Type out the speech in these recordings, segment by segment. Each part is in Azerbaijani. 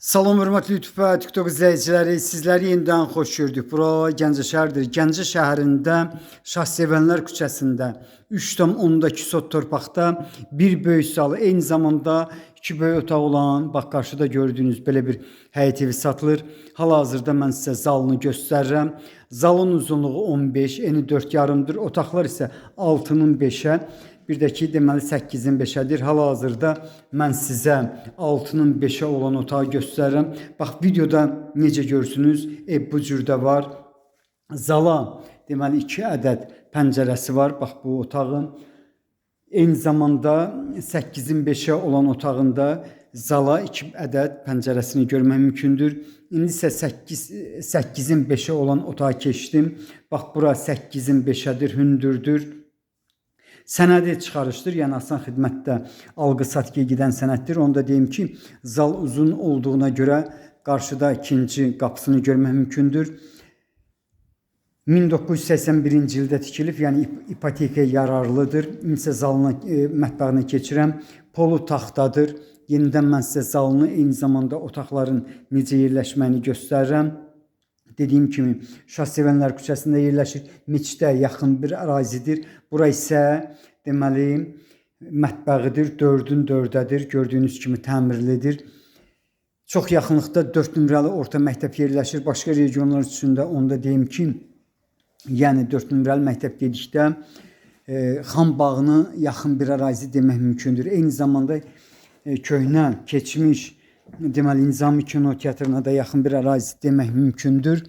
Salam hörmətli YouTube və TikTok izləyiciləri, sizləri yenidən xoş gördük. Bura Gəncə şəhəridir. Gəncə şəhərində Şahsevənlər küçəsində 3,2 sot torpaqda bir böyük salı, eyni zamanda 2 böyük otaq olan, bax qarşıda gördüyünüz belə bir həyət evi satılır. Hal-hazırda mən sizə zalını göstərirəm. Zalın uzunluğu 15, eni 4,5-dır. Otaqlar isə 6-nın 5-ə. Bir də ki, deməli 8-in 5-ədir. Hal-hazırda mən sizə 6-nın 5-ə olan otağı göstərirəm. Bax, videoda necə görürsünüz, ev bu cürdə var. Zala, deməli 2 ədəd pəncərəsi var. Bax, bu otağın. Eyni zamanda 8-in 5-ə olan otağında zala 2 ədəd pəncərəsini görmək mümkündür. İndi isə 8-in 5-ə olan otağa keçdim. Bax, bura 8-in 5-ədir, hündürdür. Sənədi çıxarışdır, yəni asan xidmətdə alqı-satqıya gedən sənəddir. Onu da deyim ki, zal uzun olduğuna görə qarşıda ikinci qapısını görmək mümkündür. 1981-ci ildə tikilib, yəni ipotekaya yararlıdır. İnsə zalına, mətbəğinə keçirəm. Polu taxtadır. Yenidən mən sizə zalını, eyni zamanda otaqların necə yerləşməyini göstərirəm. Dediyim kimi, Şahsevənlər küçəsində yerləşir, Meçidə yaxın bir ərazidir. Bura isə deməli mətbəğidir, 4-ün 4-ədir, gördüyünüz kimi təmirlidir. Çox yaxınlıqda 4 nömrəli orta məktəb yerləşir. Başqa regionlar üçün də onu da deyim ki, yəni 4 nömrəli məktəb dedikdə Xan bağına yaxın bir ərazi demək mümkündür. Eyni zamanda köhnə, keçmiş, deməli Nizami Kino Teatrına da yaxın bir ərazi demək mümkündür.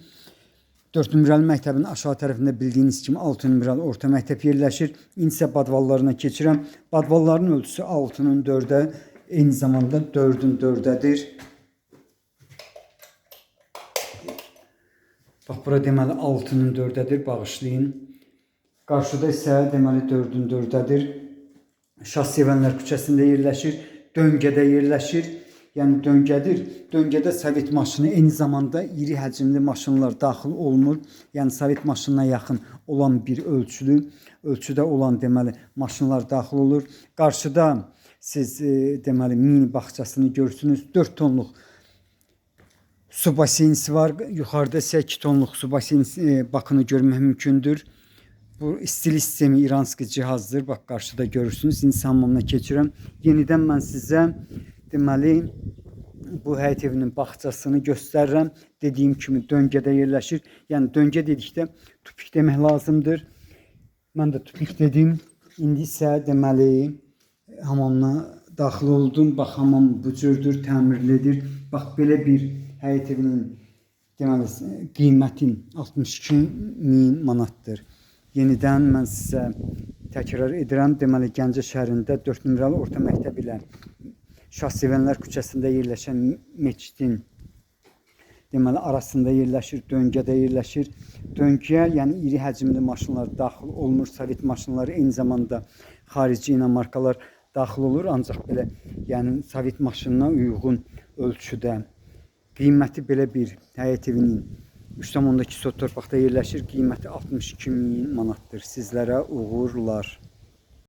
4 nömrəli məktəbin aşağı tərəfində bildiyiniz kimi 6 nömrəli orta məktəb yerləşir. İndi isə badvallarına keçirəm. Badvalların ölçüsü 6-nın 4-ə, eyni zamanda 4-ün 4-ədir. Bax, bura deməli 6-nın 4-ədir, bağışlayın. Qarşıda isə deməli 4-ün 4-ədir. Şahsevənlər küçəsində yerləşir, döngədə yerləşir. Yəni döngədir. Döngədə sovet maşını, eyni zamanda iri həcmli maşınlar daxil olmur. Yəni sovet maşınına yaxın olan bir ölçüdə olan deməli maşınlar daxil olur. Qarşıda siz deməli mini bağçasını görürsünüz. 4 tonluq su baseynisi var. Yuxarıda isə 2 tonluq su baseynisi bakını görmək mümkündür. Bu stil sistemi İranski cihazdır. Bax, qarşıda görürsünüz. İnsan hamamına keçirəm. Yenidən mən sizə deməli bu həyət evinin bağçasını göstərirəm. Dediyim kimi döngədə yerləşir. Yəni döngə dedikdə tupik demək lazımdır. Mən də tupik dedim. İndi isə deməli hamamına daxil oldum. Bax, hamam bu cürdür, təmirlidir. Bax, belə bir həyət evinin deməli qiymətin 62.000 manatdır. Yenidən mən sizə təkrar edirəm. Deməli Gəncə şəhərində 4 nömrəli orta məktəb ilə Şahsevənlər küçəsində yerləşən meçidin deməli arasında yerləşir, döngədə yerləşir. Döngəyə, yəni iri həcmli maşınlar daxil olmur. Sovet maşınları, eyni zamanda xarici inamarkalar daxil olur. Ancaq belə, yəni sovet maşınına uyğun ölçüdə. Qiyməti belə bir həyət evinin 3,2 sot torpaqda yerləşir. Qiyməti 62.000 manatdır. Sizlərə uğurlar.